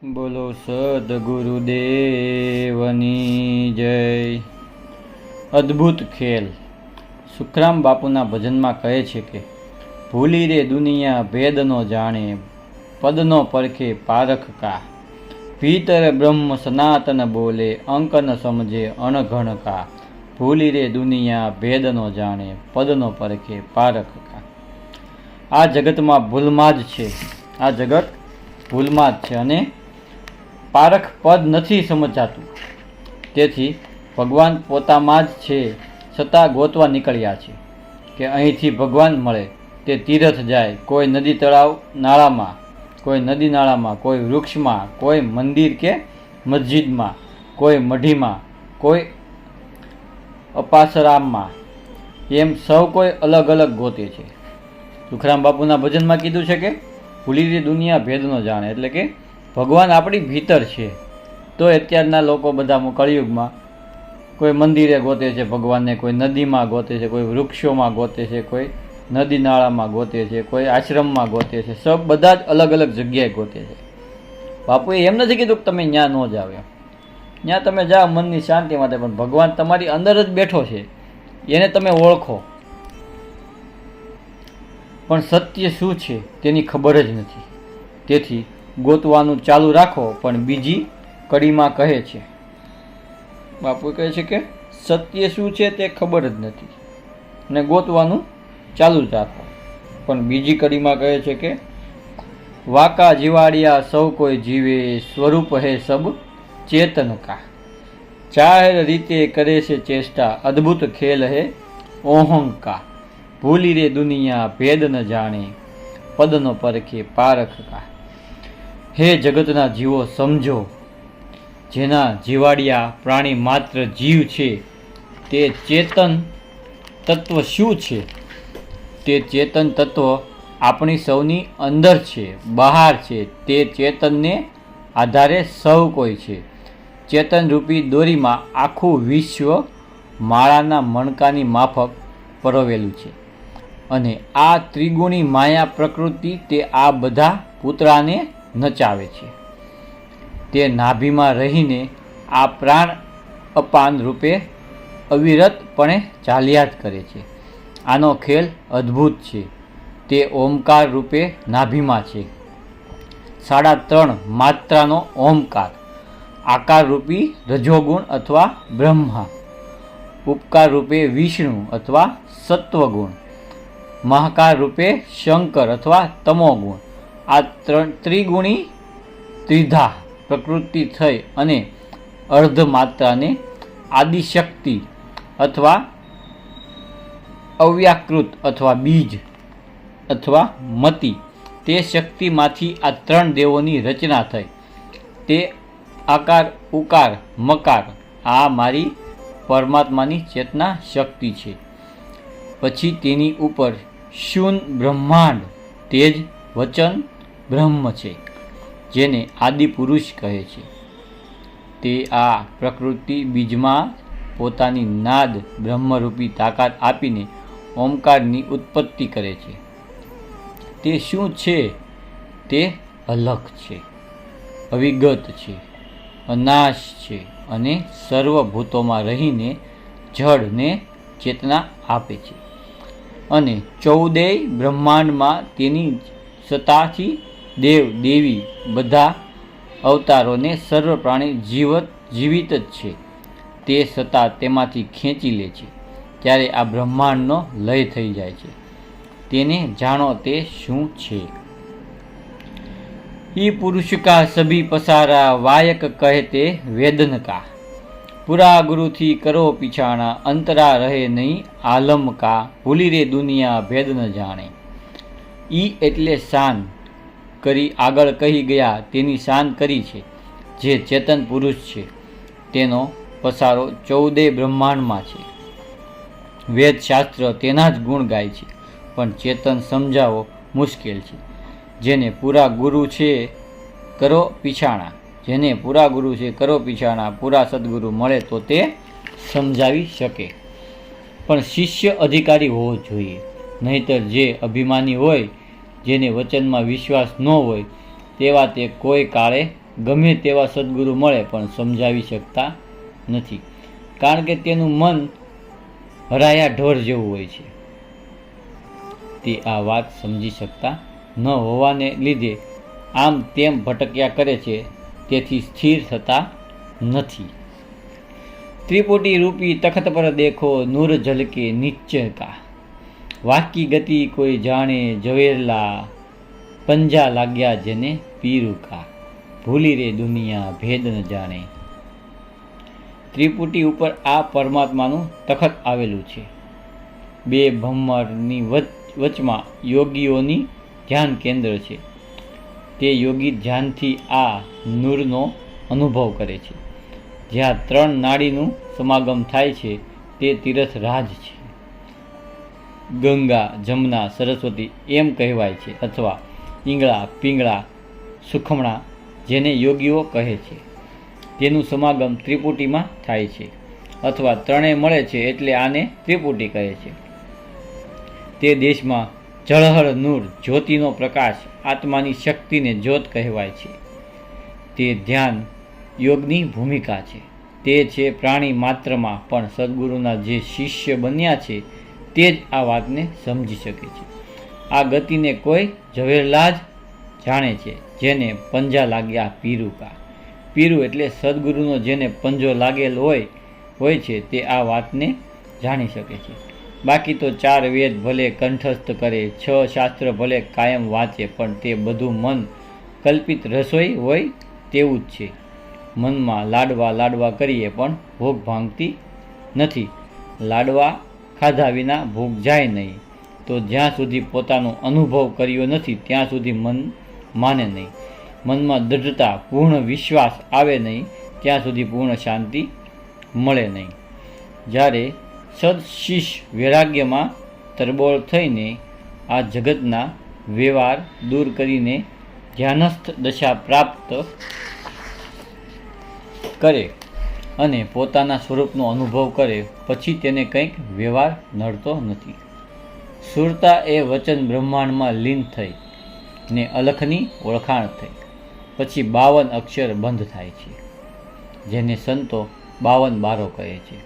બોલો સદગુરુદેવની જય। અદ્ભુત ખેલ। સુખરામ બાપુના ભજનમાં કહે છે કે ભૂલી રે દુનિયા ભેદ નો જાણે, પદનો પરખે પારખ કા। ભીતર બ્રહ્મ સનાતન બોલે, અંક ન સમજે અણઘણ કા। ભૂલી રે દુનિયા ભેદ નો જાણે, પદનો પરખે પારખ કા। આ જગતમાં ભૂલમાં જ છે, આ જગત ભૂલમાં જ છે અને પારખ પદ નથી સમજાતું। તેથી ભગવાન પોતામાં જ છે છતાં ગોતવા નીકળ્યા છે કે અહીંથી ભગવાન મળે તે તીરથ જાય, કોઈ નદી તળાવ નાળામાં, કોઈ નદી નાળામાં, કોઈ વૃક્ષમાં, કોઈ મંદિર કે મસ્જિદમાં, કોઈ મઢીમાં, કોઈ અપાસરામમાં, એમ સૌ કોઈ અલગ અલગ ગોતે છે। સુખરામ બાપુના ભજનમાં કીધું છે કે ભૂલી રે દુનિયા ભેદ ન જાણે, એટલે કે ભગવાન આપણી ભીતર છે। તો અત્યારના લોકો બધા કળિયુગમાં કોઈ મંદિરે ગોતે છે ભગવાનને, કોઈ નદીમાં ગોતે છે, કોઈ વૃક્ષોમાં ગોતે છે, કોઈ નદી નાળામાં ગોતે છે, કોઈ આશ્રમમાં ગોતે છે, સબ બધા જ અલગ અલગ જગ્યાએ ગોતે છે। બાપુએ એમ નથી કીધું કે તમે ત્યાં ન જાઓ, એમ ત્યાં તમે જાઓ મનની શાંતિ માટે, પણ ભગવાન તમારી અંદર જ બેઠો છે, એને તમે ઓળખો। પણ સત્ય શું છે તેની ખબર જ નથી, તેથી ગોતવાનું ચાલુ રાખો। પણ બીજી કડીમાં કહે છે, બાપુ કહે છે કે સત્ય શું છે તે ખબર જ નથી અને ગોતવાનું ચાલુ જ રાખો। પણ બીજી કડીમાં કહે છે કે વાકા જીવાડિયા સૌ કોઈ જીવે, સ્વરૂપ હે સબ ચેતન કા। જાહેર રીતે કરે છે ચેષ્ટા, અદ્ભુત ખેલ હે ઓહંકા। ભૂલી રે દુનિયા ભેદ ન જાણે, પદનો પરખે પારખ કા। હે જગતના જીવો સમજો, જેના જીવાડિયા પ્રાણી માત્ર જીવ છે તે ચેતન તત્વ શું છે? તે ચેતન તત્વ આપણી સૌની અંદર છે, બહાર છે। તે ચેતનને આધારે સૌ કોઈ છે। ચેતન રૂપી દોરીમાં આખું વિશ્વ માળાના મણકાની માફક પરોવેલું છે અને આ ત્રિગુણી માયા પ્રકૃતિ તે આ બધા પૂતળાને નચાવે છે। તે નાભીમાં રહીને આ પ્રાણ અપાન રૂપે અવિરતપણે ચાલ્યા જ કરે છે। આનો ખેલ અદ્ભુત છે। તે ઓમકાર રૂપે નાભીમાં છે, 3.5 માત્રાનો ઓમકાર, આકાર રૂપી રજોગુણ અથવા બ્રહ્મા, ઉપકાર રૂપે વિષ્ણુ અથવા સત્વગુણ, મહાકાર રૂપે શંકર અથવા તમોગુણ। આ ત્રિગુણી ત્રિધા પ્રકૃતિ થઈ અને અર્ધ માત્રાને આદિશક્તિ અથવા અવ્યાકૃત અથવા બીજ અથવા મતિ, તે શક્તિમાંથી આ 3 દેવોની રચના થઈ। તે આકાર, ઉકાર, મકાર આ મારી પરમાત્માની ચેતના શક્તિ છે। પછી તેની ઉપર શૂન્ય બ્રહ્માંડ, તેજ વચન બ્રહ્મ છે, જેને આદિ પુરુષ કહે છે। તે આ પ્રકૃતિ બીજમાં પોતાની નાદ બ્રહ્મરૂપી તાકાત આપીને ઓમકારની ઉત્પત્તિ કરે છે। તે શું છે? તે અલખ છે, અવિગત છે, અનાશ છે અને સર્વભૂતોમાં રહીને જળને ચેતના આપે છે અને 14 બ્રહ્માંડમાં તેની સત્તાથી દેવ દેવી બધા અવતારોને સર્વ પ્રાણી જીવિત જ છે। તે સત્તા તેમાંથી ખેંચી લે છે ત્યારે આ બ્રહ્માંડનો લય થઈ જાય છે। તેને જાણો તે શું છે? ઈ પુરુષ કા સભી પસારા, વાયક કહેતે વેદન કા। પૂરા ગુરુથી કરો પીછાણા, અંતરા રહે નહીં આલમ કા। ભૂલી રે દુનિયા ભેદ ન જાણે। ઈ એટલે શાન કરી, આગળ કહી ગયા તેની શાન કરી છે, જે ચેતન પુરુષ છે તેનો પસારો 14 બ્રહ્માંડમાં છે। વેદશાસ્ત્ર તેના જ ગુણ ગાય છે, પણ ચેતન સમજાવો મુશ્કેલ છે। જેને પૂરા ગુરુ છે કરો પીછાણા, જેને પૂરા ગુરુ છે કરો પીછાણા, પૂરા સદગુરુ મળે તો તે સમજાવી શકે। પણ શિષ્ય અધિકારી હોવો જોઈએ, નહીંતર જે અભિમાની હોય, જેને વચનમાં વિશ્વાસ ન હોય તેવા તે કોઈ કાળે ગમે તેવા સદ્ગુરુ મળે પણ સમજાવી શકતા નથી, કારણ કે તેનું મન હરાયા ઢોર જેવું હોય છે. તે આ વાત સમજી શકતા ન હોવાને લીધે આમ તેમ ભટક્યા કરે છે, તેથી સ્થિર થતા નથી. ત્રિપુટી રૂપી તખત પર દેખો નૂર ઝલકે નિશ્ચય કા, વાકી ગતિ કોઈ જાણે ઝવેરલા, પંજા લાગ્યા જેને પીરું કા, ભૂલી રે દુનિયા ભેદ ન જાણે. ત્રિપુટી ઉપર આ પરમાત્માનું તખત આવેલું છે. બે ભમ્મરની વચમાં યોગીઓની ધ્યાન કેન્દ્ર છે. તે યોગી ધ્યાનથી આ નૂરનો અનુભવ કરે છે. જ્યાં 3 નાડીનું સમાગમ થાય છે તે તીર્થ રાજ છે. ગંગા, જમના, સરસ્વતી એમ કહેવાય છે, અથવા ઈંગળા, પિંગળા, સુખમણા જેને યોગીઓ કહે છે. તેનું સમાગમ ત્રિપુટીમાં થાય છે, અથવા ત્રણેય મળે છે એટલે આને ત્રિપુટી કહે છે. તે દેશમાં જળહળ નૂર, જ્યોતિનો પ્રકાશ, આત્માની શક્તિને જ્યોત કહેવાય છે. તે ધ્યાન યોગની ભૂમિકા છે. તે છે પ્રાણી માત્રમાં, પણ સદ્ગુરુના જે શિષ્ય બન્યા છે તે જ આ વાતને સમજી શકે છે. આ ગતિને કોઈ ઝવેરલા જ જાણે છે, જેને પંજા લાગ્યા પીરું કા. પીરું એટલે સદ્ગુરુનો જેને પંજો લાગેલ હોય છે તે આ વાતને જાણી શકે છે. બાકી તો 4 વેદ ભલે કંઠસ્થ કરે, 6 શાસ્ત્ર ભલે કાયમ વાંચે, પણ તે બધું મન કલ્પિત રસોઈ હોય તેવું જ છે. મનમાં લાડવા કરીએ પણ ભૂખ ભાંગતી નથી. લાડવા ખાધા વિના ભૂખ જાય નહીં. તો જ્યાં સુધી પોતાનો અનુભવ કર્યો નથી ત્યાં સુધી મન માને નહીં. મનમાં દૃઢતા, પૂર્ણ વિશ્વાસ આવે નહીં ત્યાં સુધી પૂર્ણ શાંતિ મળે નહીં. જ્યારે સદશિષ્ય વૈરાગ્યમાં તરબોળ થઈને આ જગતના વ્યવહાર દૂર કરીને ધ્યાનસ્થ દશા પ્રાપ્ત કરે અને પોતાના સ્વરૂપનો અનુભવ કરે, પછી તેને કંઈક વ્યવહાર નડતો નથી. સુરતા એ વચન બ્રહ્માંડમાં લીન થઈ ને અલખની ઓળખાણ થઈ. પછી 52 અક્ષર બંધ થાય છે, જેને સંતો 52 બારો કહે છે.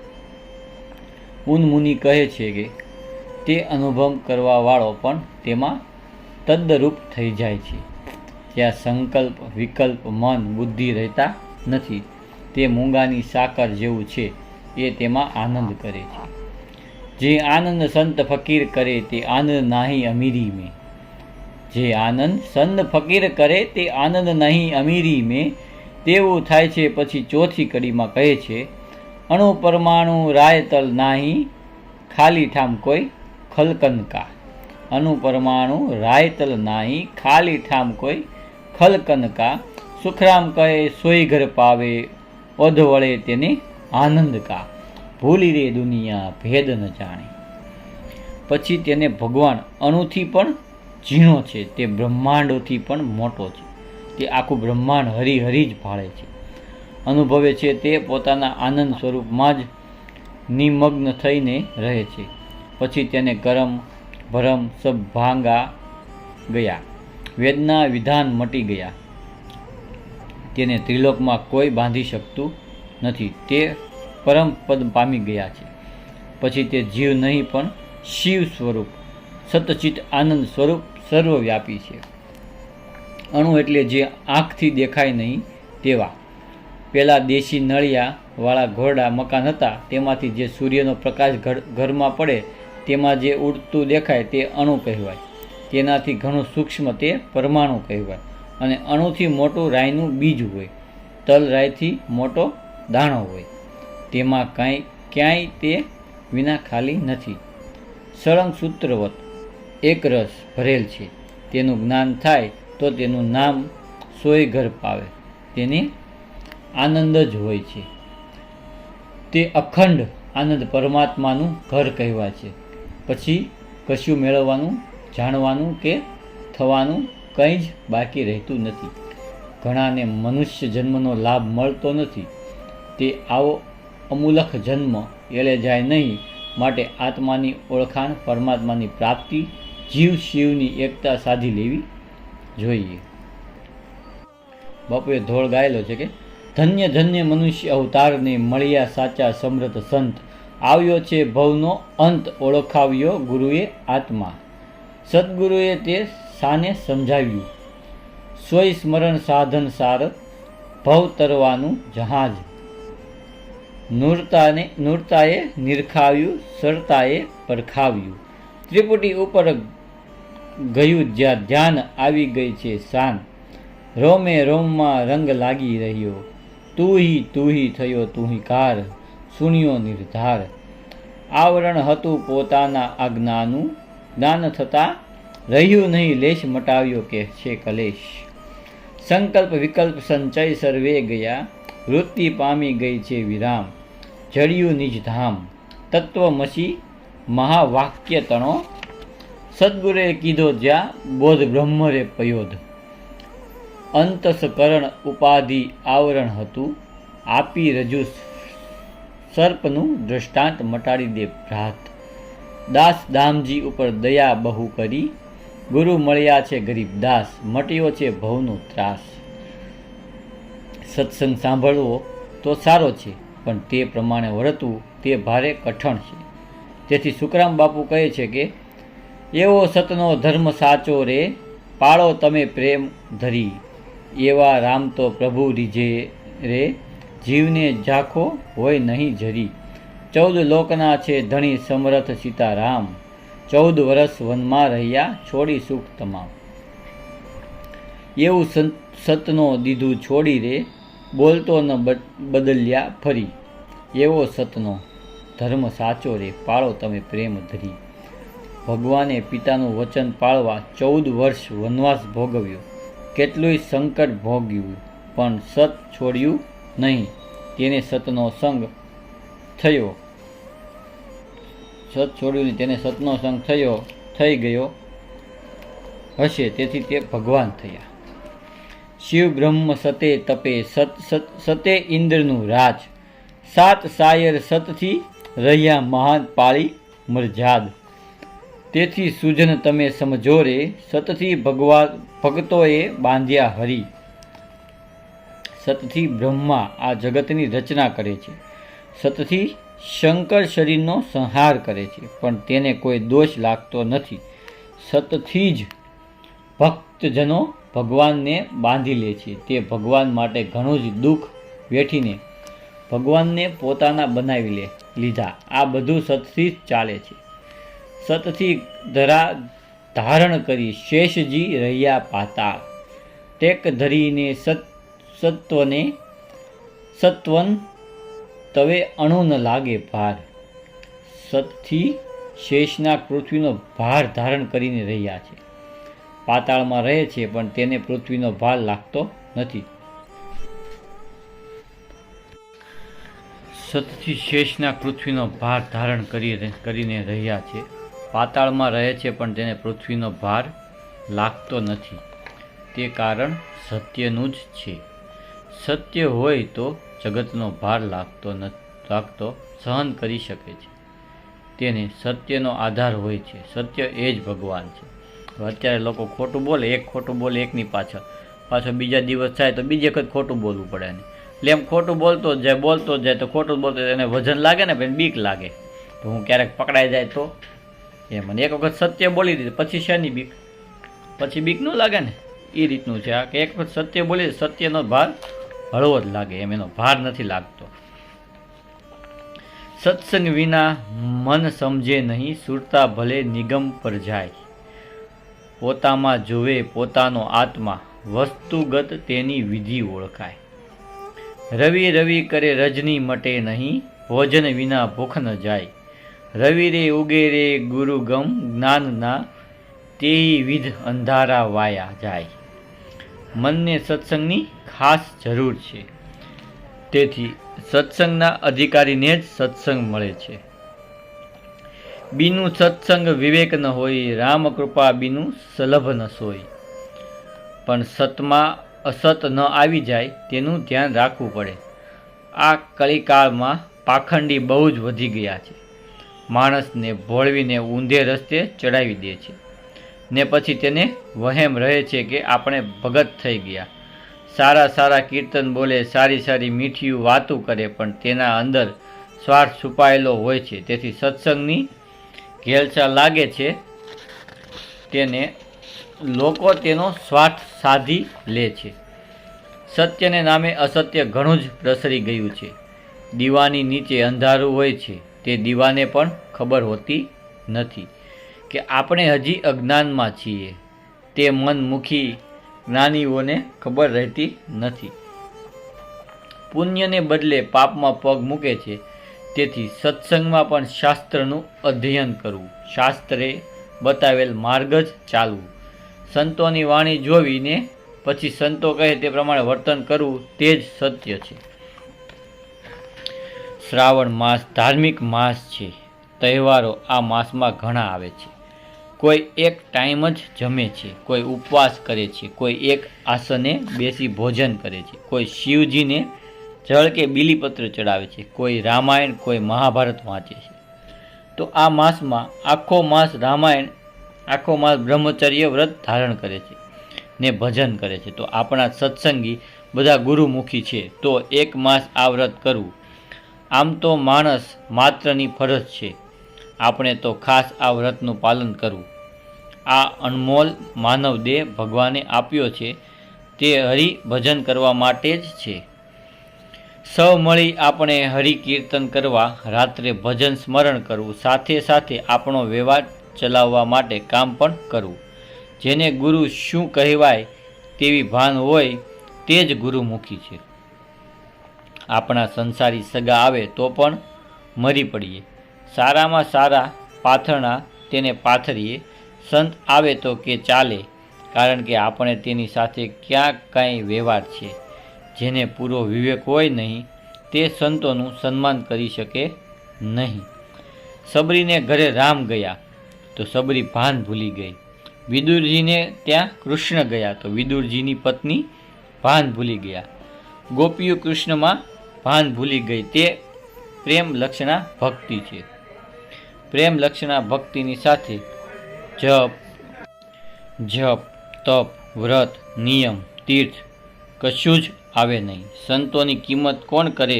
ઉનમુનિ કહે છે કે તે અનુભવ કરવાવાળો પણ તેમાં તદ્દરૂપ થઈ જાય છે. ત્યાં સંકલ્પ, વિકલ્પ, મન, બુદ્ધિ રહેતા નથી. તે મૂંગાની સાકર જેવું છે, એ તેમાં આનંદ કરે છે. જે આનંદ સંત ફકીર કરે તે આનંદ નાહી અમીરી મેં. જે આનંદ સંત ફકીર કરે તે આનંદ નહીં અમીરી મેં. તેવું થાય છે. પછી ચોથી કડીમાં કહે છે, અણુ પરમાણુ રાયતલ નાહી ખાલી ઠામ કોઈ ખલકન કા. અણુ પરમાણુ રાયતલ નાહી ખાલી ઠામ કોઈ ખલકન કા. સુખરામ કહે સોઈ ઘર પાવે, ઓધ વળે તેને આનંદ કા. ભૂલી રે દુનિયા ભેદ ન જાણે. પછી તેને ભગવાન અણુથી પણ ઝીણો છે, તે બ્રહ્માંડોથી પણ મોટો છે. તે આખું બ્રહ્માંડ હરી જ ભાળે છે, અનુભવે છે. તે પોતાના આનંદ સ્વરૂપમાં જ નિમગ્ન થઈને રહે છે. પછી તેને કરમ ભરમ સબ ભાંગા ગયા, વેદના વિધાન મટી ગયા. તેને ત્રિલોકમાં કોઈ બાંધી શકતું નથી. તે પરમ પદ પામી ગયા છે. પછી તે જીવ નહીં પણ શિવ સ્વરૂપ, સતચિત આનંદ સ્વરૂપ સર્વવ્યાપી છે. અણુ એટલે જે આંખથી દેખાય નહીં તેવા. પેલા દેશી નળિયાવાળા ઘોરડા મકાન હતા, તેમાંથી જે સૂર્યનો પ્રકાશ ઘરમાં પડે તેમાં જે ઉડતું દેખાય તે અણુ કહેવાય. તેનાથી ઘણું સૂક્ષ્મ તે પરમાણુ કહેવાય. અને અણુથી મોટું રાઈનું બીજ હોય, તલ રાઈથી મોટો દાણો હોય. તેમાં ક્યાંય તે વિના ખાલી નથી. સળંગ સૂત્રવત એક રસ ભરેલ છે. તેનું જ્ઞાન થાય તો તેનું નામ સોય ઘર પાવે. તેને આનંદ જ હોય છે. તે અખંડ આનંદ પરમાત્માનું ઘર કહેવાય છે. પછી કશું મેળવવાનું, જાણવાનું કે થવાનું કંઈ જ બાકી રહેતું નથી. ઘણાને મનુષ્ય જન્મનો લાભ મળતો નથી. તે આવો અમૂલક જન્મ એળે જાય નહીં. માટે આત્માની ઓળખાણ, પરમાત્માની પ્રાપ્તિ, જીવ શિવની એકતા સાધી લેવી જોઈએ. બાપુએ ધોળ ગાયેલો છે કે ધન્ય ધન્ય મનુષ્ય અવતારને મળ્યા સાચા સમૃદ્ધ સંત, આવ્યો છે ભવનો અંત ઓળખાવ્યો ગુરુએ આત્મા. સદગુરુએ તે સાને સમજાવ્યું, સોય સ્મરણ સાધન સાર, ભવ તરવાનું જહાજ. નૂરતાએ નિરખાવ્યું, સરતાએ પરખાવ્યું, ત્રિપુટી ઉપર ગયું જ્યાં ધ્યાન આવી ગઈ છે શાન. રોમે રોમમાં રંગ લાગી રહ્યો, તું હી થયો તુહીકાર, સુણ્યો નિર્ધાર. આવરણ હતું પોતાના આજ્ઞાનું, જ્ઞાન થતાં રહ્યું નહીં લેશ, મટાવ્યો કે છે કલેશ. સંકલ્પ વિકલ્પ સંચય સર્વે ગયા, વૃત્તિ પામી ગઈ છે વિરામ. જડ્યું નિજ ધામ, તત્વમસી મહાવાક્ય તણો, સદગુરે કીધો જ્યાં બોધ બ્રહ્મરે પયોધ. અંતસ્કરણ ઉપાધિ આવરણ હતું, આપી રજૂ સર્પનું દ્રષ્ટાંત, મટાડી દે ભ્રાત. દાસ દામજી ઉપર દયા બહુ કરી, ગુરુ મળ્યા છે ગરીબ દાસ, મટ્યો છે ભવનો ત્રાસ. સત્સંગ સાંભળવો તો સારો છે, પણ તે પ્રમાણે વર્તવું તે ભારે કઠણ છે. તેથી સુખરામ બાપુ કહે છે કે એવો સતનો ધર્મ સાચો રે, પાળો તમે પ્રેમ ધરી. એવા રામ તો પ્રભુ રીજે રે, જીવને ઝાખો હોય નહીં જરી. 14 લોકના છે ધણી સમરથ સીતારામ, 14 વર્ષ વનમાં રહ્યા છોડી સુખ તમામ. એવું સતનો દીધું છોડી રે, બોલતો ન બદલ્યા ફરી. એવો સતનો ધર્મ સાચો રે, પાળો તમે પ્રેમ ધરી. ભગવાને પિતાનું વચન પાળવા 14 વર્ષ વનવાસ ભોગવ્યો, કેટલુંય સંકટ ભોગ્યું, પણ સત છોડ્યું નહીં. તેને સતનો સંગ થયો, સત છોડ્યું નહીં, તેને સતનો સંગ થઈ ગયો હશે, તેથી તે ભગવાન થયા. શિવ બ્રહ્મ સતે તપે, સતે ઇન્દ્રનું રાજ. 7 શાયર સતથી રહ્યા મહાન પાળી મરજાદ. તેથી સુજન તમે સમજો રે, સતથી ભગતોએ બાંધ્યા હરી. સતથી બ્રહ્મા આ જગતની રચના કરે છે, સતથી શંકર શરીરનો સંહાર કરે છે, પણ તેને કોઈ દોષ લાગતો નથી. સતથી જ ભક્તજનો ભગવાનને બાંધી લે છે. તે ભગવાન માટે ઘણું જ દુઃખ વેઠીને ભગવાનને પોતાના બનાવી લીધા. આ બધું સતથી જ ચાલે છે. સતથી ધારણ કરી શેષજી રહ્યા પાતાળ. ટેક ધરીને સત્વન તવે અણુ ન લાગે ભાર. સતથી શેષનાગ પૃથ્વીનો ભાર ધારણ કરીને રહ્યા છે. પાતાળમાં રહે છે, પણ તેને પૃથ્વીનો ભાર લાગતો નથી. સતથી શેષનાગ પૃથ્વીનો ભાર ધારણ કરીને રહ્યા છે. પાતાળમાં રહે છે, પણ તેને પૃથ્વીનો ભાર લાગતો નથી. તે કારણ સત્યનું જ છે. સત્ય હોય તો જગતનો ભાર લાગતો સહન કરી શકે છે. તેને સત્યનો આધાર હોય છે. સત્ય એ જ ભગવાન છે. અત્યારે લોકો ખોટું બોલે, એક ખોટું બોલે એકની પાછળ બીજા દિવસ થાય તો બીજે વખત ખોટું બોલવું પડે ને. એટલે એમ ખોટું બોલતો જ જાય તો ખોટું બોલતો એને વજન લાગે ને, પછી બીક લાગે તો હું ક્યારેક પકડાઈ જાય તો. એમ મને એક વખત સત્ય બોલી દીધું પછી શેની બીક, પછી બીક ન લાગે ને. એ રીતનું છે આ કે એક વખત સત્ય બોલી, સત્યનો ભાર હળવો જ લાગે, એમ એનો ભાર નથી લાગતો. સત્સંગ વિના મન સમજે નહીં, સુરતા ભલે નિગમ પર જાય. પોતામાં જોવે પોતાનો આત્મા, વસ્તુગત તેની વિધિ ઓળખાય. રવિ રવિ કરે રજની મટે નહીં, ભોજન વિના ભૂખ ન જાય. રવિ રે ઉગે રે ગુરુ ગમ, જ્ઞાનના તેઈ વિધ અંધારા વાયા જાય. મનને સત્સંગની ખાસ જરૂર છે. તેથી સત્સંગના અધિકારીને જ સત્સંગ મળે છે. બીનું સત્સંગ વિવેક ન હોય, રામ કૃપા બીનું સલભ ન સોય. પણ સતમાં અસત ન આવી જાય તેનું ધ્યાન રાખવું પડે. આ કલિકાળમાં પાખંડી બહુ જ વધી ગયા છે. માણસને ભોળવીને ઊંધે રસ્તે ચડાવી દે છે ને પછી તેને વહેમ રહે છે કે આપણે ભગત થઈ ગયા. સારા સારા કીર્તન બોલે, સારી સારી મીઠી વાતો કરે, પણ તેના અંદર સ્વાર્થ છુપાયેલો હોય છે. તેથી સત્સંગની ઘેલછા લાગે છે તેને લોકો તેનો સ્વાર્થ સાધી લે છે. સત્યને નામે અસત્ય ઘણું જ પ્રસરી ગયું છે. દીવાની નીચે અંધારું હોય છે તે દીવાને પણ ખબર હોતી નથી કે આપણે હજી અજ્ઞાનમાં છીએ. તે મનમુખી જ્ઞાનીઓને ખબર રહેતી નથી. પુણ્યને બદલે પાપમાં પગ મૂકે છે. તેથી સત્સંગમાં પણ શાસ્ત્રનું અધ્યયન કરવું, શાસ્ત્રે બતાવેલ માર્ગ જ ચાલવું, સંતોની વાણી જોવીને પછી સંતો કહે તે પ્રમાણે વર્તન કરવું, તે જ સત્ય છે. શ્રાવણ માસ ધાર્મિક માસ છે. તહેવારો આ માસમાં ઘણા આવે છે. કોઈ એક ટાઈમ જ જમે છે, કોઈ ઉપવાસ કરે છે, કોઈ એક આસને બેસી ભોજન કરે છે, કોઈ શિવજીને જળ કે બીલીપત્ર ચડાવે છે, કોઈ રામાયણ, કોઈ મહાભારત વાંચે છે. તો આ માસમાં આખો માસ રામાયણ, આખો માસ બ્રહ્મચર્ય વ્રત ધારણ કરે છે ને ભજન કરે છે. તો આપણા સત્સંગી બધા ગુરુમુખી છે, તો એક માસ આ વ્રત કરવું. આમ તો માણસ માત્રની ફરજ છે, આપણે તો ખાસ આ વ્રતનું પાલન કરવું. આ અનમોલ માનવ દેહ ભગવાને આપ્યો છે, તે હરિ ભજન કરવા માટે જ છે. સૌ મળી આપણે હરિ કીર્તન કરવા, રાત્રે ભજન સ્મરણ કરવું, સાથે સાથે આપણો વ્યવહાર ચલાવવા માટે કામ પણ કરવું. જેને ગુરુ શું કહેવાય તેવી ભાન હોય તે જ ગુરુમુખી છે. આપણા સંસારી સગા આવે તો પણ મરી પડીએ, સારામાં સારા પાથરણા તેને પાથરીએ. સંત આવે તો કે ચાલે, કારણ કે આપણે તેની સાથે ક્યાં કાંઈ વ્યવહાર છે. જેને પૂરો વિવેક હોય નહીં તે સંતોનું સન્માન કરી શકે નહીં. સબરીને ઘરે રામ ગયા તો સબરી ભાન ભૂલી ગઈ. વિદુરજીને ત્યાં કૃષ્ણ ગયા તો વિદુરજીની પત્ની ભાન ભૂલી ગયા. ગોપીઓ કૃષ્ણમાં ભાન ભૂલી ગઈ. તે પ્રેમ લક્ષણા ભક્તિ છે. પ્રેમ લક્ષણા ભક્તિની સાથે જપ, તપ, વ્રત, નિયમ, તીર્થ કશું જ આવે નહીં. સંતોની કિંમત કોણ કરે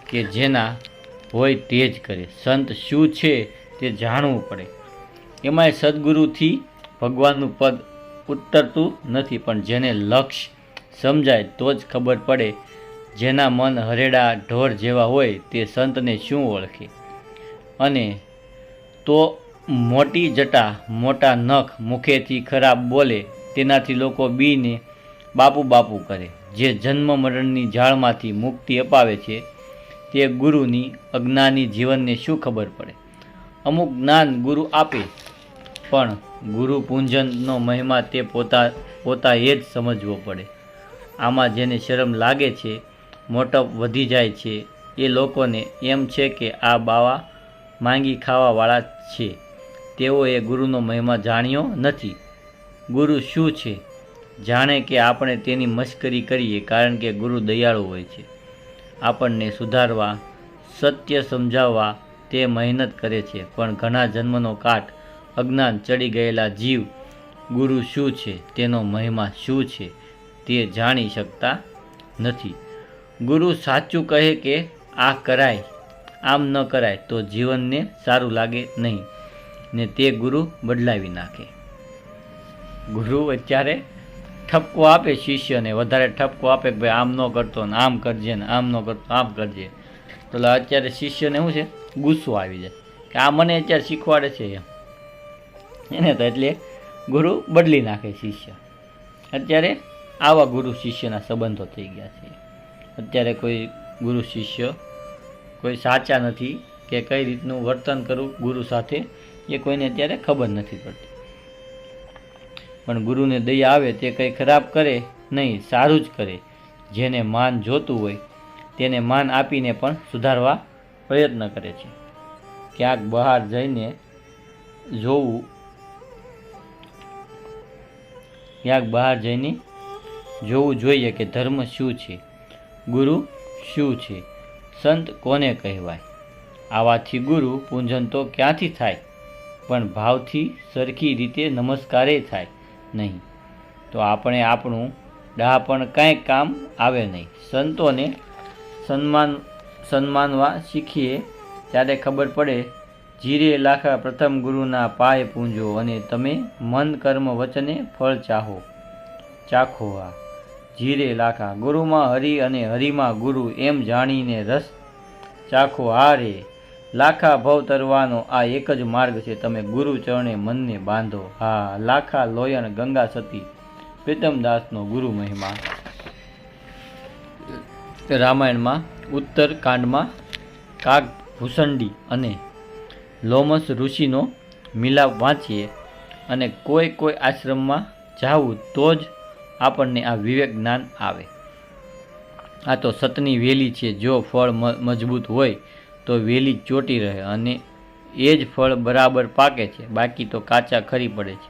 કે જેના હોય તે જ કરે. સંત શું છે તે જાણવું પડે. એમાંય સદગુરુથી ભગવાનનું પદ ઉતરતું નથી, પણ જેને લક્ષ્ય સમજાય તો જ ખબર પડે. જેના મન હરેડા ઢોર જેવા હોય તે સંતને શું ઓળખે. અને તો મોટી જટા, મોટા નખ, મુખેથી ખરાબ બોલે તેનાથી લોકો બીને બાપુ બાપુ કરે. જે જન્મ મરણની જાળમાંથી મુક્તિ અપાવે છે તે ગુરુની અજ્ઞાની જીવનને શું ખબર પડે. અમુક જ્ઞાન ગુરુ આપે, પણ ગુરુ પૂંજનનો મહિમા તે પોતાએ જ સમજવો પડે. આમાં જેને શરમ લાગે છે, મોટપ વધી જાય છે, એ લોકોને એમ છે કે આ બાવા માંગી ખાવાવાળા છે, તેઓએ ગુરુનો મહિમા જાણ્યો નથી. ગુરુ શું છે જાણે કે આપણે તેની મશ્કરી કરીએ, કારણ કે ગુરુ દયાળુ હોય છે. આપણને સુધારવા, સત્ય સમજાવવા તે મહેનત કરે છે, પણ ઘણા જન્મનો કાટ અજ્ઞાન ચડી ગયેલા જીવ ગુરુ શું છે, તેનો મહિમા શું છે તે જાણી શકતા નથી. ગુરુ સાચું કહે કે આ કરાય, આમ ન કરાય તો જીવનને સારું લાગે નહીં ને તે ગુરુ બદલાવી નાખે. ગુરુ અત્યારે ઠપકો આપે શિષ્યને, વધારે ઠપકો આપે કે ભાઈ આમ ન કરતો ને આમ કરજે ને આમ ન કરતો આમ કરજે. તો અત્યારે શિષ્યને શું છે, ગુસ્સો આવી જાય કે આ મને અત્યારે શીખવાડે છે એમ. એને તો એટલે ગુરુ બદલી નાખે શિષ્ય. અત્યારે આવા ગુરુ શિષ્યના સંબંધો થઈ ગયા છે. અત્યારે કોઈ ગુરુ શિષ્ય કોઈ સાચા નથી કે કઈ રીતનું વર્તન કરવું ગુરુ સાથે એ કોઈને અત્યારે ખબર નથી પડતી. પણ ગુરુને દયા આવે તે કંઈ ખરાબ કરે નહીં, સારું જ કરે. જેને માન જોતું હોય તેને માન આપીને પણ સુધારવા પ્રયત્ન કરે છે. ક્યાંક બહાર જઈને જોવું, જોઈએ કે ધર્મ શું છે, ગુરુ શું છે, સંત કોને કહેવાય. આવાથી ગુરુ પૂજન તો ક્યાંથી થાય, પણ ભાવથી સરખી રીતે નમસ્કારે થાય નહીં. તો આપણે આપણું ડહાપણ કાંઈ કામ આવે નહીં. સંતોને સન્માનવા શીખીએ ત્યારે ખબર પડે. જીરે લાખા પ્રથમ ગુરુના પાય પૂંજો, અને તમે મન કર્મ વચને ફળ ચાખો. આ જીરે લાખા ગુરુમાં હરિ અને હરિમાં ગુરુ, એમ જાણીને રસ ચાખો. આ રે લાખા ભવ તરવાનો આ એક જ માર્ગ છે, તમે ગુરુ ચરણે મનને બાંધો. હા, લાખા લોયણ ગંગા સતી, પ્રીતમદાસનો ગુરુ મહિમા. રામાયણમાં ઉત્તર કાંડમાં કાગ ભૂસંડી અને લોમસ ઋષિનો મિલાપ વાંચીએ અને કોઈ આશ્રમમાં જાવું તો જ આપણને આ વિવેક જ્ઞાન આવે. આ તો સતની વેલી છે, જો ફળ મજબૂત હોય તો વેલી ચોટી રહે અને એ જ ફળ બરાબર પાકે છે, બાકી તો કાચા ખરી પડે છે.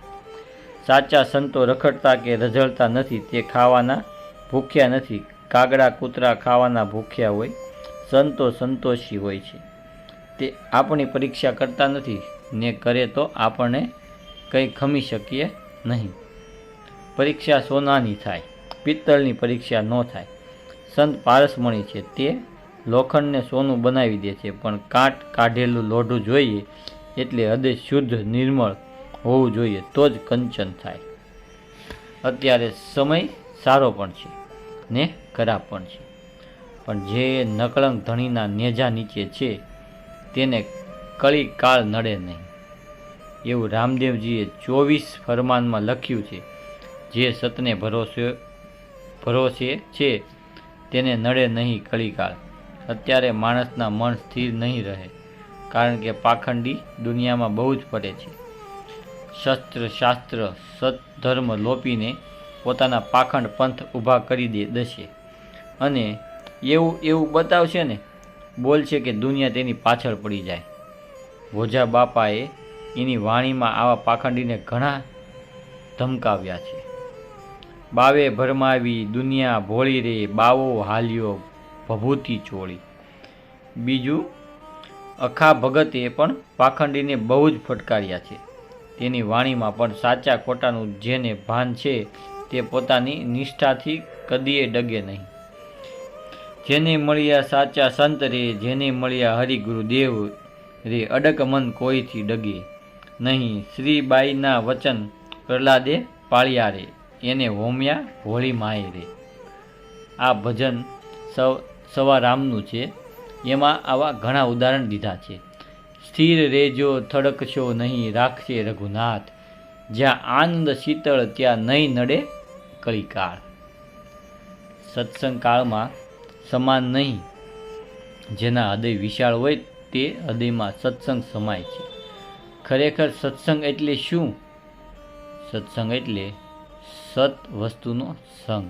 સાચા સંતો રખડતા કે રઝળતા નથી, તે ખાવાના ભૂખ્યા નથી. કાગડા કૂતરા ખાવાના ભૂખ્યા હોય, સંતો સંતોષી હોય છે. તે આપણી પરીક્ષા કરતા નથી ને કરે તો આપણને કંઈ ખમી શકીએ નહીં. પરીક્ષા સોનાની થાય, પિત્તળની પરીક્ષા ન થાય. સંત પારસમણી છે, તે લોખંડને સોનું બનાવી દે છે, પણ કાંટ કાઢેલું લોઢું જોઈએ, એટલે હૃદય શુદ્ધ નિર્મળ હોવું જોઈએ, તો જ કંચન થાય. અત્યારે સમય સારો પણ છે ને ખરાબ પણ છે, પણ જે નકળંક ધણીના નેજા નીચે છે તેને કળી કાળ નડે નહીં. એવું રામદેવજીએ 24 ફરમાનમાં લખ્યું છે. જે સતને ભરોસે છે તેને નડે નહીં કળીકાળ. અત્યારે માણસના મન સ્થિર નહીં રહે, કારણ કે પાખંડી દુનિયામાં બહુ જ પડે છે. શસ્ત્ર શાસ્ત્ર સત્ધર્મ લોપીને પોતાના પાખંડ પંથ ઊભા કરી દેશે અને એવું બતાવશે ને, બોલશે કે દુનિયા તેની પાછળ પડી જાય. ભોજા બાપાએ એની વાણીમાં આવા પાખંડીને ઘણા ધમકાવ્યા છે. બાવે ભરમાવી દુનિયા ભોળી રે, બાવો હાલ્યો ભભૂતિ ચોળી. બીજું, અખા ભગતે પણ પાખંડીને બહુ જ ફટકાર્યા છે. તેની વાણીમાં પણ સાચા ખોટાનું જેને ભાન છે તે પોતાની નિષ્ઠાથી કદીએ ડગે નહીં. જેને મળ્યા સાચા સંત રે, જેને મળ્યા હરિગુરુદેવ રે, અડક મન કોઈથી ડગે નહીં. શ્રીબાઈના વચન પ્રહલાદે પાળ્યા રે, એને હોમ્યા હોળી માય રે. આ ભજન સવારામનું છે, એમાં આવા ઘણા ઉદાહરણ દીધા છે. સ્થિર રેજો થડકશો નહીં, રાખશે રઘુનાથ, જ્યાં આનંદ શીતળ ત્યાં નહીં નડે કળીકાળ. સત્સંગ કાળમાં સમાન નહીં, જેના હૃદય વિશાળ હોય તે હૃદયમાં સત્સંગ સમાય છે. ખરેખર સત્સંગ એટલે શું? સત્સંગ એટલે સત વસ્તુનો સંગ.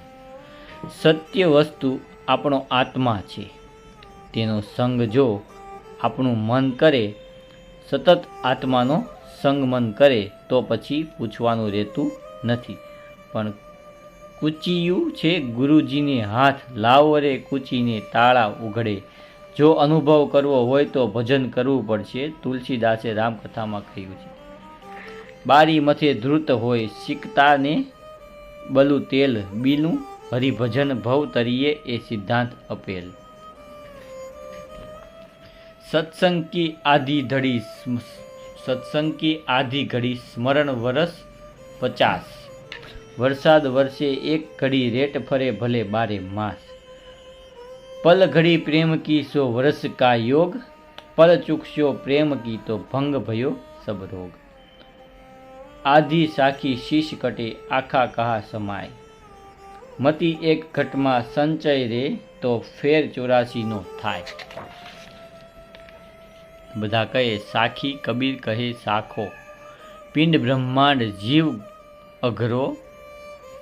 સત્ય વસ્તુ આપણો આત્મા છે, તેનો સંગ જો આપણું મન કરે, સતત આત્માનો સંગ મન કરે, તો પછી પૂછવાનું રહેતું નથી. પણ કૂચિયું છે ગુરુજીને હાથ, લાવો રે કૂચીને તાળા ઉઘડે. જો અનુભવ કરવો હોય તો ભજન કરવું પડશે, તુલસીદાસે રામકથામાં કહ્યું છે. બારી મથે ધ્રુત હોય, શીખતાને બલું તેલ, બીનું હરિભજન ભવ તરીએ, એ સિદ્ધાંત અપેલ. सत्संग की आधी घड़ी स्मरण वर्ष 50. वरसाद वर्षे एक घड़ी रेट फरे भले 12 मास. पल घड़ी प्रेम की 100 वर्ष का योग, पल चुकस्यो प्रेम की तो भंग भयो सब रोग. आधी साखी शीश कटे आखा कहा समाय, मती एक घट में संचय रे तो फेर 84 नो थाय. બધા કહે સાખી, કબીર કહે સાખો. પિંડ બ્રહ્માંડ જીવ અઘરો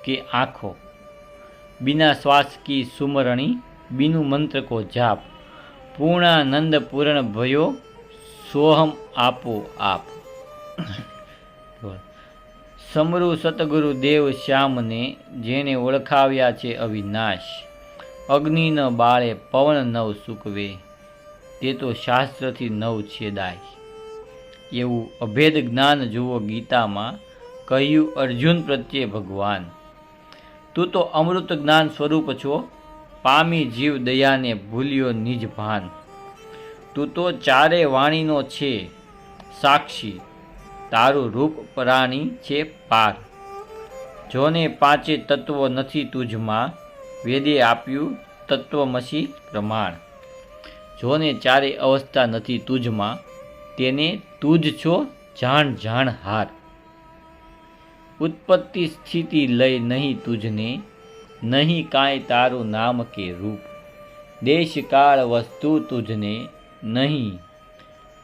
કે આંખો. बिना श्वास की सुमरणी, बिनु मंत्र को जाप. पूर्णानंद पूर्ण भयो सोहम आपो आप. समरू सतगुरु देव श्याम ने जेने ओळखाव्या छे अविनाश. अग्नि न बाळे पवन नव सुकवे, તે તો શાસ્ત્રથી નવ છેદાય. એવું અભેદ જ્ઞાન જુઓ ગીતામાં કહ્યું અર્જુન પ્રત્યે ભગવાન. તું તો અમૃત જ્ઞાન સ્વરૂપ છો, પામી જીવ દયાને ભૂલ્યો નિજ ભાન. તું તો ચારે વાણીનો છે સાક્ષી, તારું રૂપ પ્રાણી છે પાર. જોને પાંચે તત્વો નથી તુજમાં, વેદે આપ્યું તત્વમસી પ્રમાણ. જોને ચારે અવસ્થા નથી તુજમાં, તેને તુજ છો જાણ જાણ હાર. ઉત્પત્તિ સ્થિતિ લય નહીં તુજને, નહીં કાંઈ તારું નામ કે રૂપ. દેશ કાળ વસ્તુ તુજને નહીં,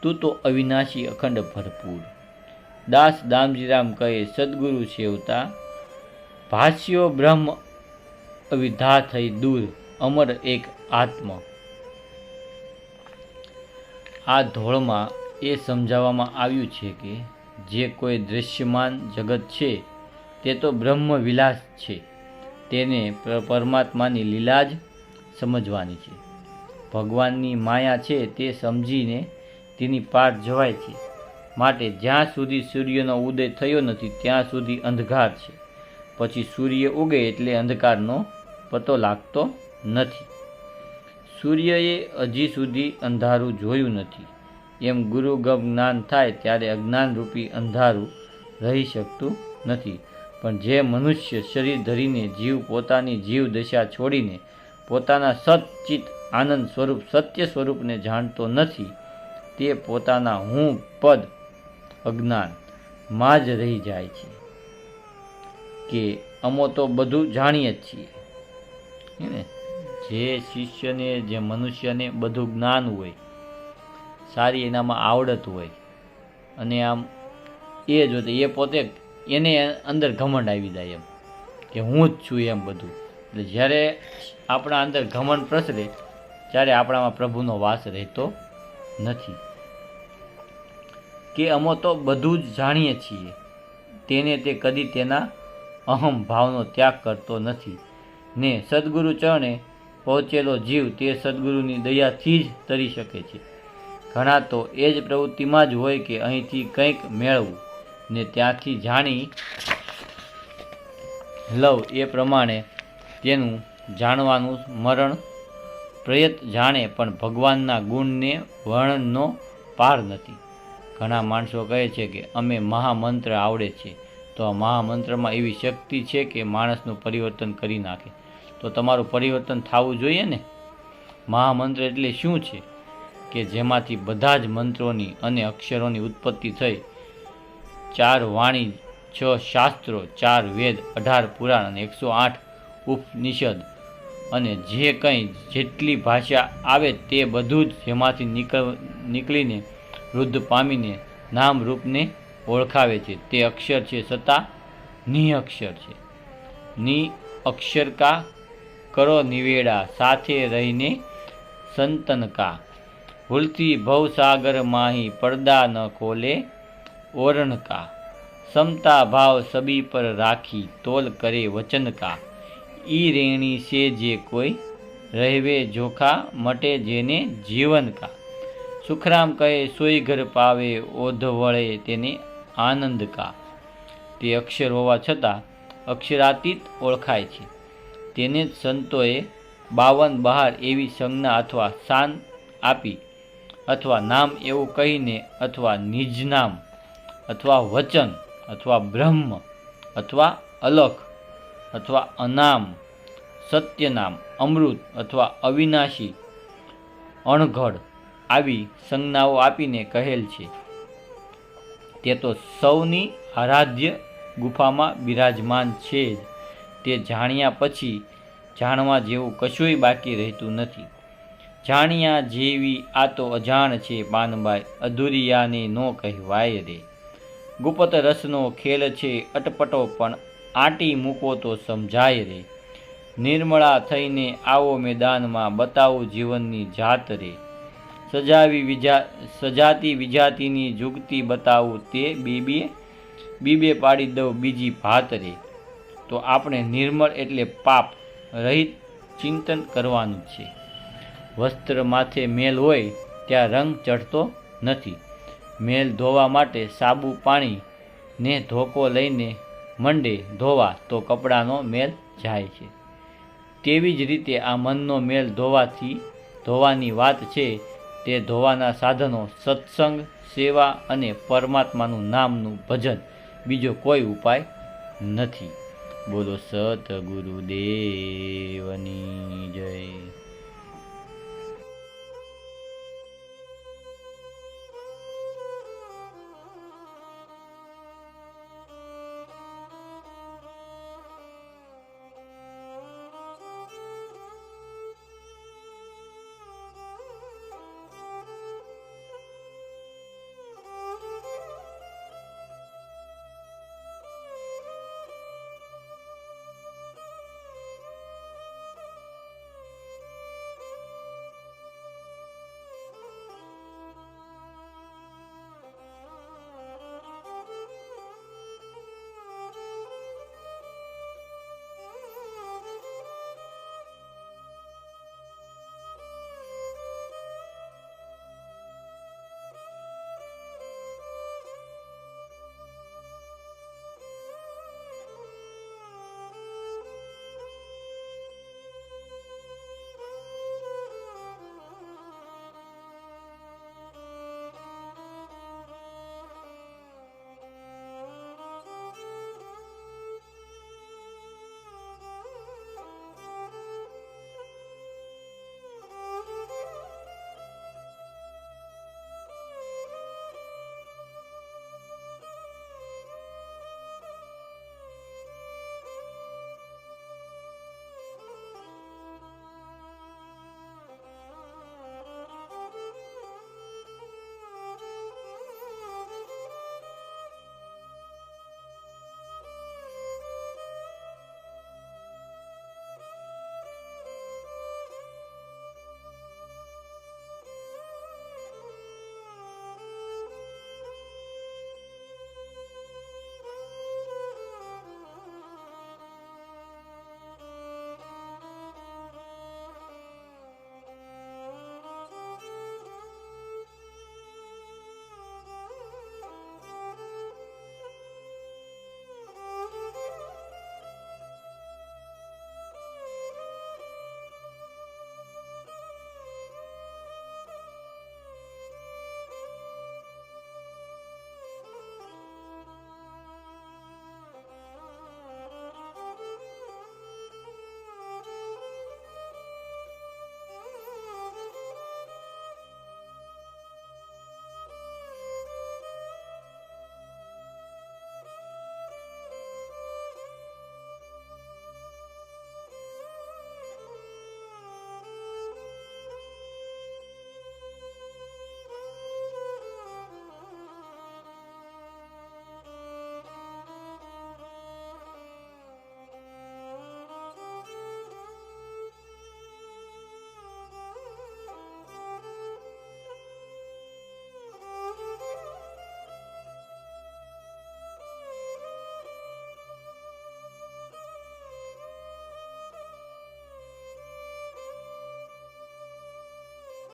તું તો અવિનાશી અખંડ ભરપૂર. દાસ દામજીરામ કહે સદગુરુ સેવતા, ભાષ્યો બ્રહ્મ અવિધા થઈ દૂર, અમર એક આત્મ. આ ધોળમાં એ સમજાવવામાં આવ્યું છે કે જે કોઈ દૃશ્યમાન જગત છે તે તો બ્રહ્મ વિલાસ છે, તેને પરમાત્માની લીલા જ સમજવાની છે. ભગવાનની માયા છે તે સમજીને તેની પાર જવાય છે. માટે જ્યાં સુધી સૂર્યનો ઉદય થયો નથી ત્યાં સુધી અંધકાર છે, પછી સૂર્ય ઉગે એટલે અંધકારનો પતો લાગતો નથી. સૂર્યએ હજી સુધી અંધારું જોયું નથી, એમ ગુરુગમ જ્ઞાન થાય ત્યારે અજ્ઞાનરૂપી અંધારું રહી શકતું નથી. પણ જે મનુષ્ય શરીર ધરીને જીવ પોતાની જીવ દશા છોડીને પોતાના સચ્ચિત આનંદ સ્વરૂપ સત્ય સ્વરૂપને જાણતો નથી, તે પોતાના હું પદ અજ્ઞાન માં જ રહી જાય છે કે અમો તો બધું જાણીએ જ છીએ. જે શિષ્યને જે મનુષ્યને બધું જ્ઞાન હોય, સારી એનામાં આવડત હોય, અને આમ એ જોતે એ પોતે એને અંદર ઘમંડ આવી જાય એમ કે હું જ છું એમ બધું. એટલે જ્યારે આપણા અંદર ઘમંડ પ્રસરે ત્યારે આપણામાં પ્રભુનો વાસ રહેતો નથી. કે અમો તો બધું જ જાણીએ છીએ, તેને તે કદી તેના અહમ ભાવનો ત્યાગ કરતો નથી. ને સદગુરુ ચરણે પહોંચેલો જીવ તે સદગુરુની દયાથી જ તરી શકે છે. ઘણા તો એ જ પ્રવૃત્તિમાં જ હોય કે અહીંથી કંઈક મેળવવું ને ત્યાંથી જાણી લવ એ પ્રમાણે તેનું જાણવાનું મરણ પ્રયત જાણે, પણ ભગવાનના ગુણને વર્ણનનો પાર નથી. ઘણા માણસો કહે છે કે અમે મહામંત્ર આવડે છે, તો આ મહામંત્રમાં એવી શક્તિ છે કે માણસનું પરિવર્તન કરી નાખે. તો તમારું પરિવર્તન થવું જોઈએ ને. મહામંત્ર એટલે શું છે કે જેમાંથી બધા જ મંત્રોની અને અક્ષરોની ઉત્પત્તિ થઈ. 4 વાણી, 6 શાસ્ત્રો, 4 વેદ, 18 પુરાણ અને 108 ઉપનિષદ, અને જે કંઈ જેટલી ભાષા આવે તે બધું જ જેમાંથી નીકળીને વૃદ્ધ પામીને નામ રૂપને ઓળખાવે છે. તે અક્ષર છે છતાં નિઅક્ષર છે. નિ અક્ષર કા કરો નિવેડા, સાથે રહીને સંતન કા. ભૂલથી ભવસાગર માહી, પડદા ન ખોલે ઓરણ કા. સમતા ભાવ સબી પર રાખી, તોલ કરે વચન કા. ઈ રેણી છે જે કોઈ રહેવે જોખા, મટે જેને જીવન કા. સુખરામ કહે સોઈ ઘર પાવે, ઓધ વળે તેને આનંદ કા. તે અક્ષર હોવા છતાં અક્ષરાતીત ઓળખાય છે. તેને જ સંતોએ 52 બહાર એવી સંજ્ઞા અથવા શાન આપી, અથવા નામ એવું કહીને, અથવા નિજ નામ, અથવા વચન, અથવા બ્રહ્મ, અથવા અલખ, અથવા અનામ, સત્યનામ, અમૃત, અથવા અવિનાશી, અણઘડ આવી સંજ્ઞાઓ આપીને કહેલ છે. તે તો સૌની આરાધ્ય ગુફામાં બિરાજમાન છે જ. તે જાણ્યા પછી જાણવા જેવું કશુંય બાકી રહેતું નથી. જાણ્યા જેવી આ તો અજાણ છે પાનબાઈ, અધૂરિયાને નો કહેવાય રે. ગુપ્ત રસનો ખેલ છે અટપટો, પણ આંટી મૂકો તો સમજાય રે. નિર્મળા થઈને આવો મેદાનમાં, બતાવું જીવનની જાત રે. સજાતી વિજાતીની જુગતી બતાવું, તે બીબે પાડી દઉં બીજી ભાત રે. તો આપણે નિર્મળ એટલે પાપ રહિત ચિંતન કરવાનું છે. વસ્ત્ર માથે મેલ હોય ત્યાં રંગ ચઢતો નથી. મેલ ધોવા માટે સાબુ પાણી ને ધોકો લઈને મંડે ધોવા તો કપડાનો મેલ જાય છે. તેવી જ રીતે આ મનનો મેલ ધોવાની વાત છે. તે ધોવાના સાધનો સત્સંગ, સેવા અને પરમાત્માનું નામનું ભજન, બીજો કોઈ ઉપાય નથી. બોલો સતગુરુદેવની જય.